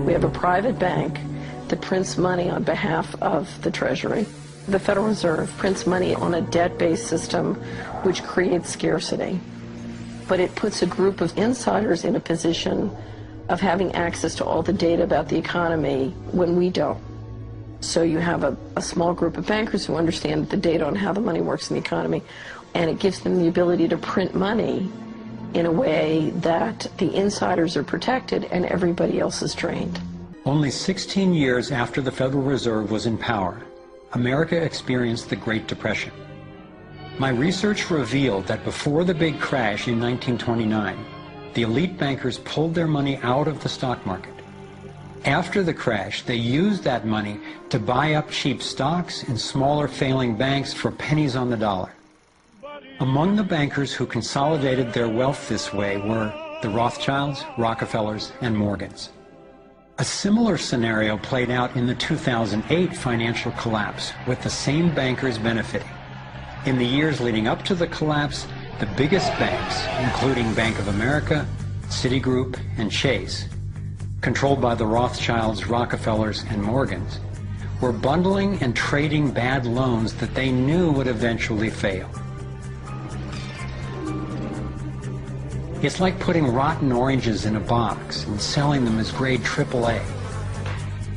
We have a private bank that prints money on behalf of the Treasury. The Federal Reserve prints money on a debt-based system which creates scarcity. But it puts a group of insiders in a position of having access to all the data about the economy when we don't. So you have a small group of bankers who understand the data on how the money works in the economy, and it gives them the ability to print money in a way that the insiders are protected and everybody else is drained. Only 16 years after the Federal Reserve was in power, America experienced the Great Depression. My research revealed that before the big crash in 1929, the elite bankers pulled their money out of the stock market. After the crash, they used that money to buy up cheap stocks and smaller failing banks for pennies on the dollar. Among the bankers who consolidated their wealth this way were the Rothschilds, Rockefellers, and Morgans. A similar scenario played out in the 2008 financial collapse, with the same bankers benefiting. In the years leading up to the collapse, the biggest banks, including Bank of America, Citigroup, and Chase, controlled by the Rothschilds, Rockefellers, and Morgans, were bundling and trading bad loans that they knew would eventually fail. It's like putting rotten oranges in a box and selling them as grade AAA.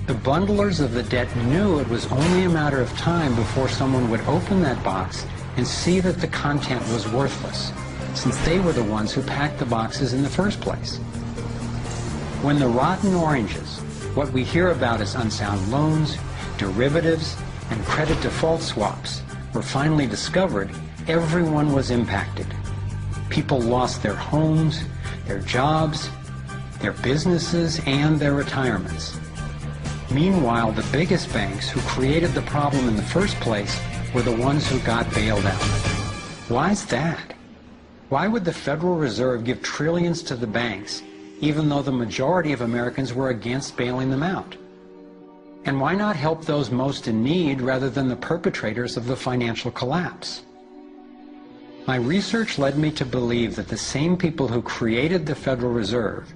The bundlers of the debt knew it was only a matter of time before someone would open that box and see that the content was worthless, since they were the ones who packed the boxes in the first place. When the rotten oranges, what we hear about as unsound loans, derivatives, and credit default swaps, were finally discovered, everyone was impacted. People lost their homes, their jobs, their businesses, and their retirements. Meanwhile, the biggest banks who created the problem in the first place were the ones who got bailed out. Why's that? Why would the Federal Reserve give trillions to the banks, even though the majority of Americans were against bailing them out? And why not help those most in need rather than the perpetrators of the financial collapse? My research led me to believe that the same people who created the Federal Reserve,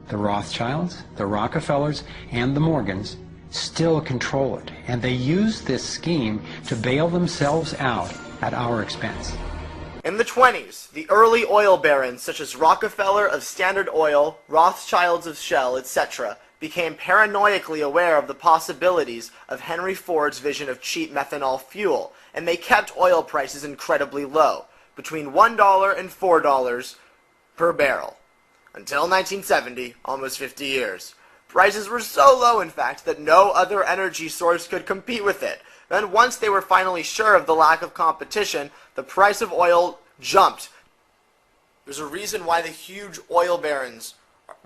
the Rothschilds, the Rockefellers, and the Morgans, still control it, and they use this scheme to bail themselves out at our expense. In the 20s, the early oil barons such as Rockefeller of Standard Oil, Rothschilds of Shell, etc., became paranoidally aware of the possibilities of Henry Ford's vision of cheap methanol fuel, and they kept oil prices incredibly low, between $1 and $4 per barrel. Until 1970, almost 50 years. Prices were so low, in fact, that no other energy source could compete with it. Then once they were finally sure of the lack of competition, the price of oil jumped. There's a reason why the huge oil barons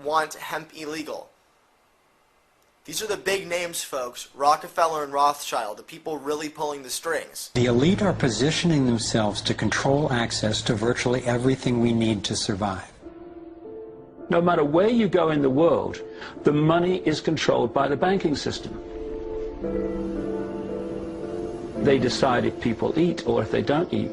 want hemp illegal. These are the big names, folks. Rockefeller and Rothschild, the people really pulling the strings. The elite are positioning themselves to control access to virtually everything we need to survive. No matter where you go in the world, the money is controlled by the banking system. They decide if people eat or if they don't eat.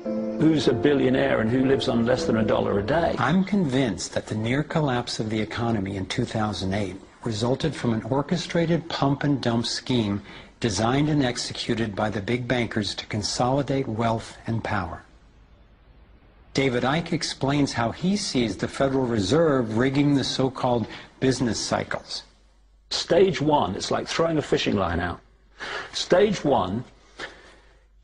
Who's a billionaire and who lives on less than $1 a day? I'm convinced that the near collapse of the economy in 2008 resulted from an orchestrated pump and dump scheme designed and executed by the big bankers to consolidate wealth and power. David Icke explains how he sees the Federal Reserve rigging the so-called business cycles. Stage one, it's like throwing a fishing line out. Stage one,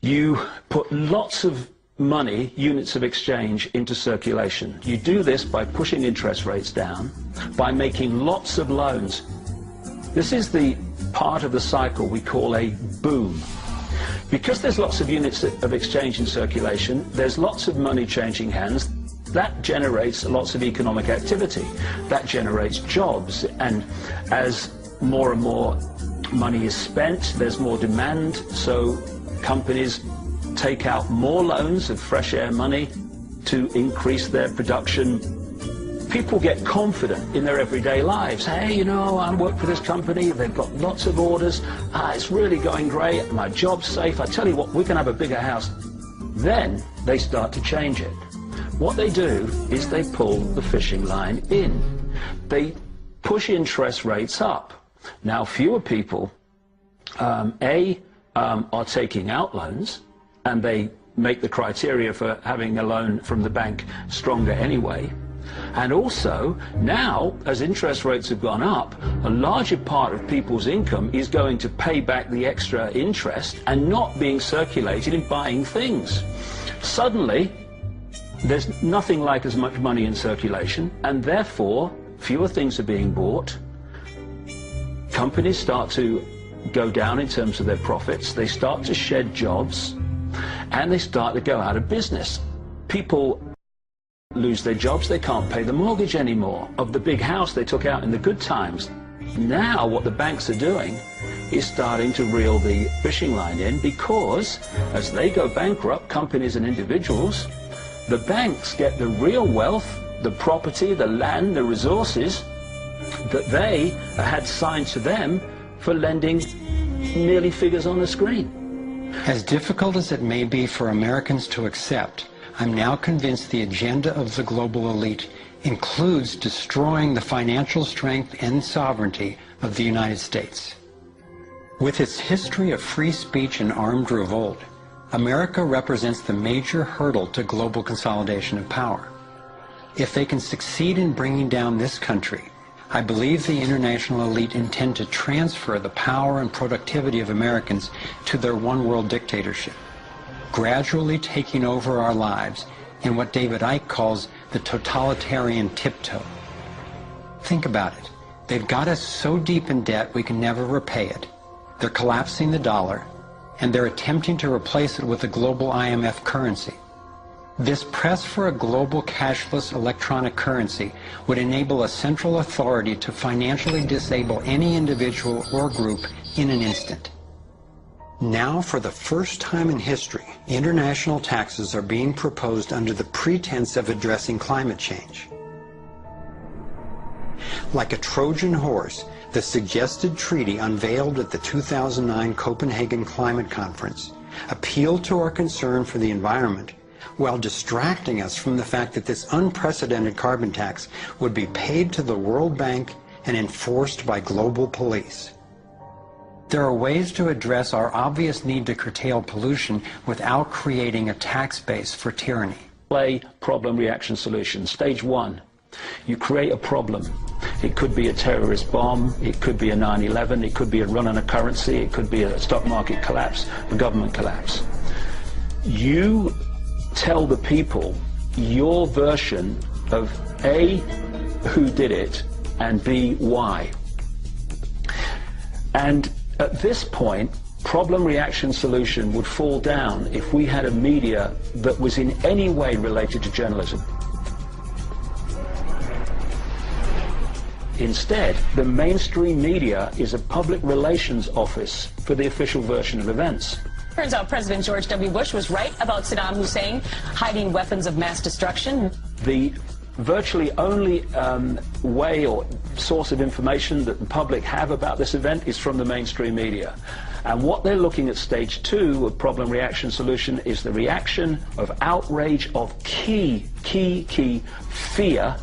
you put lots of money, units of exchange, into circulation. You do this by pushing interest rates down, by making lots of loans. This is the part of the cycle we call a boom. Because there's lots of units of exchange in circulation, there's lots of money changing hands. That generates lots of economic activity. That generates jobs. And as more and more money is spent, there's more demand, so companies take out more loans of fresh air money to increase their production. People get confident in their everyday lives. Hey, you know, I work for this company, they've got lots of orders, it's really going great, my job's safe, I tell you what, we can have a bigger house. Then they start to change it. What they do is they pull the fishing line in. They push interest rates up. Now, fewer people, are taking out loans, and they make the criteria for having a loan from the bank stronger anyway. And also, now, as interest rates have gone up, a larger part of people's income is going to pay back the extra interest and not being circulated in buying things. Suddenly, there's nothing like as much money in circulation, and therefore, fewer things are being bought. Companies start to go down in terms of their profits. They start to shed jobs, and they start to go out of business. People lose their jobs, they can't pay the mortgage anymore of the big house they took out in the good times. Now what the banks are doing is starting to reel the fishing line in, because as they go bankrupt, companies and individuals, the banks get the real wealth, the property, the land, the resources that they had signed to them for lending merely figures on a screen. As difficult as it may be for Americans to accept, I'm now convinced the agenda of the global elite includes destroying the financial strength and sovereignty of the United States. With its history of free speech and armed revolt, America represents the major hurdle to global consolidation of power. If they can succeed in bringing down this country, I believe the international elite intend to transfer the power and productivity of Americans to their one-world dictatorship, gradually taking over our lives in what David Icke calls the totalitarian tiptoe. Think about it. They've got us so deep in debt we can never repay it. They're collapsing the dollar, and they're attempting to replace it with a global IMF currency. This press for a global cashless electronic currency would enable a central authority to financially disable any individual or group in an instant. Now, for the first time in history, international taxes are being proposed under the pretense of addressing climate change. Like a Trojan horse, the suggested treaty unveiled at the 2009 Copenhagen Climate Conference appealed to our concern for the environment, while distracting us from the fact that this unprecedented carbon tax would be paid to the World Bank and enforced by global police. There are ways to address our obvious need to curtail pollution without creating a tax base for tyranny. Play problem reaction solution. Stage one, you create a problem. It could be a terrorist bomb, it could be a 9/11, it could be a run on a currency, it could be a stock market collapse, a government collapse. You tell the people your version of A, who did it, and B, why. And at this point, problem reaction solution would fall down if we had a media that was in any way related to journalism. Instead, the mainstream media is a public relations office for the official version of events. Turns out President George W. Bush was right about Saddam Hussein hiding weapons of mass destruction. The virtually only way or source of information that the public have about this event is from the mainstream media. And what they're looking at stage two of problem reaction solution is the reaction of outrage, of key fear,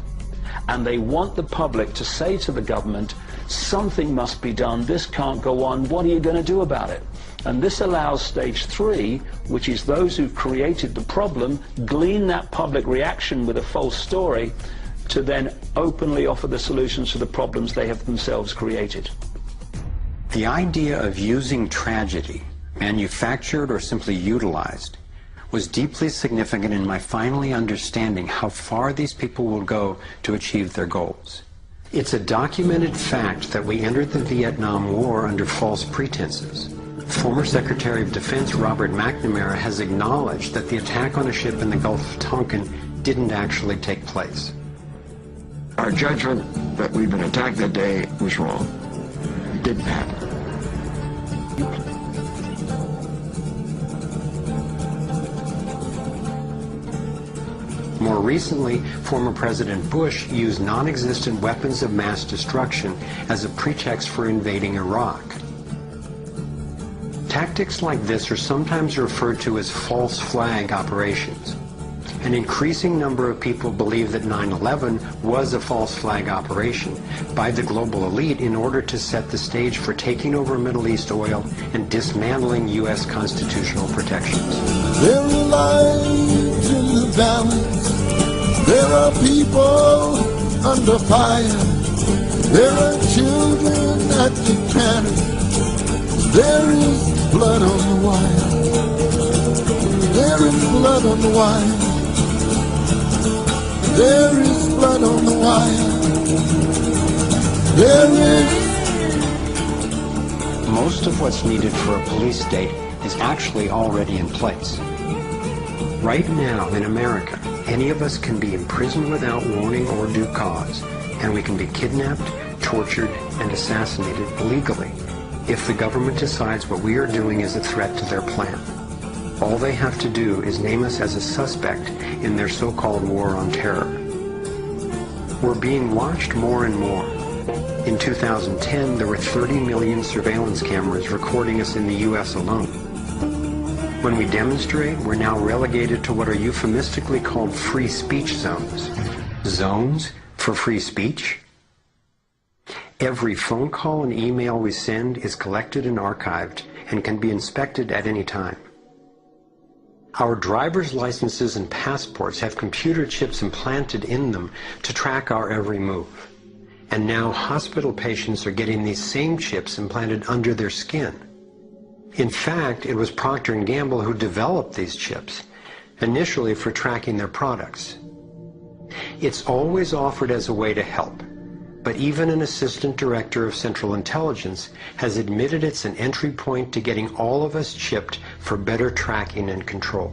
and they want the public to say to the government, something must be done, this can't go on, what are you going to do about it? And this allows stage three, which is those who've created the problem, glean that public reaction with a false story, to then openly offer the solutions to the problems they have themselves created. The idea of using tragedy, manufactured or simply utilized, was deeply significant in my finally understanding how far these people will go to achieve their goals. It's a documented fact that we entered the Vietnam War under false pretenses. Former Secretary of Defense Robert McNamara has acknowledged that the attack on a ship in the Gulf of Tonkin didn't actually take place. Our judgment that we've been attacked that day was wrong. It didn't happen. More recently, former President Bush used non-existent weapons of mass destruction as a pretext for invading Iraq. Tactics like this are sometimes referred to as false flag operations. An increasing number of people believe that 9/11 was a false flag operation by the global elite in order to set the stage for taking over Middle East oil and dismantling U.S. constitutional protections. There are lives in the balance. There are people under fire. There are children at the cannon. There is blood on the wire. There is blood on the wire. There is blood on the wire. There is. Most of what's needed for a police state is actually already in place. Right now in America, any of us can be imprisoned without warning or due cause, and we can be kidnapped, tortured, and assassinated illegally if the government decides what we are doing is a threat to their plan. All they have to do is name us as a suspect in their so-called war on terror. We're being watched more and more. In 2010, there were 30 million surveillance cameras recording us in the U.S. alone. When we demonstrate, we're now relegated to what are euphemistically called free speech zones. Zones for free speech? Every phone call and email we send is collected and archived and can be inspected at any time. Our driver's licenses and passports have computer chips implanted in them to track our every move. And now hospital patients are getting these same chips implanted under their skin. In fact, it was Procter & Gamble who developed these chips, initially for tracking their products. It's always offered as a way to help, but even an assistant director of Central Intelligence has admitted it's an entry point to getting all of us chipped for better tracking and control.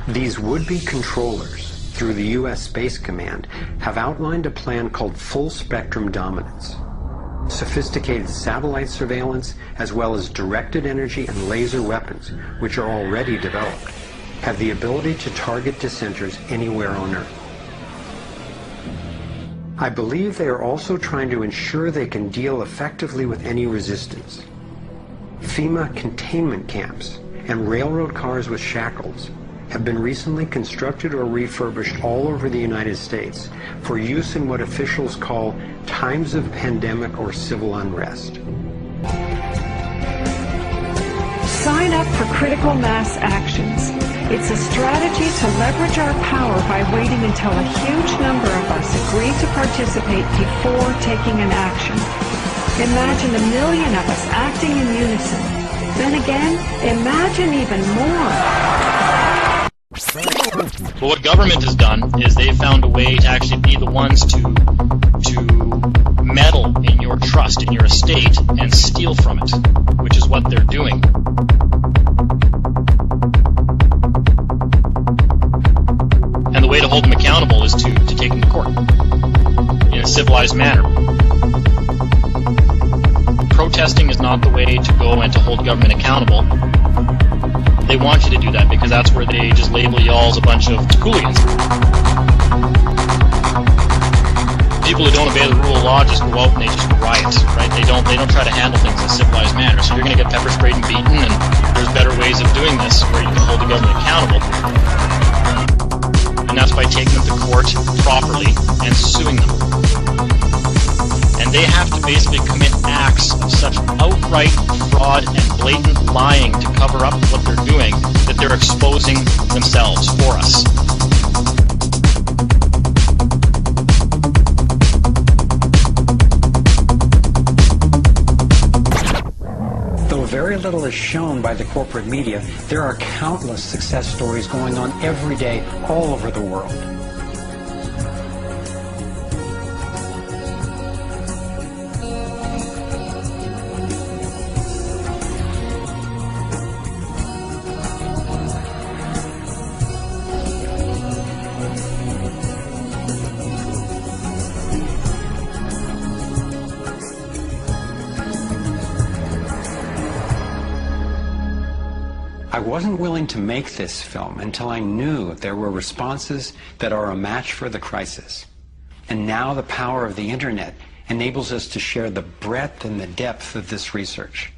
These would-be controllers, through the U.S. Space Command, have outlined a plan called Full Spectrum Dominance. Sophisticated satellite surveillance, as well as directed energy and laser weapons, which are already developed, have the ability to target dissenters anywhere on Earth. I believe they are also trying to ensure they can deal effectively with any resistance. FEMA containment camps and railroad cars with shackles have been recently constructed or refurbished all over the United States for use in what officials call times of pandemic or civil unrest. Sign up for Critical Mass Actions. It's a strategy to leverage our power by waiting until a huge number of us agree to participate before taking an action. Imagine 1 million of us acting in unison. Then again, imagine even more. Well, what government has done is they've found a way to actually be the ones to meddle in your trust, in your estate, and steal from it, which is what they're doing. And the way to hold them accountable is to take them to court in a civilized manner. Protesting is not the way to go and to hold government accountable. They want you to do that because that's where they just label y'all as a bunch of hooligans. People who don't obey the rule of law just go out and they just riot, right? They don't try to handle things in a civilized manner. So you're going to get pepper sprayed and beaten, and there's better ways of doing this where you can hold the government accountable. And that's by taking them to court properly and suing them. And they have to basically commit acts of such outright fraud and blatant lying to cover up what they're doing that they're exposing themselves for us. Though very little is shown by the corporate media, there are countless success stories going on every day all over the world. I wasn't willing to make this film until I knew there were responses that are a match for the crisis. And now the power of the internet enables us to share the breadth and the depth of this research.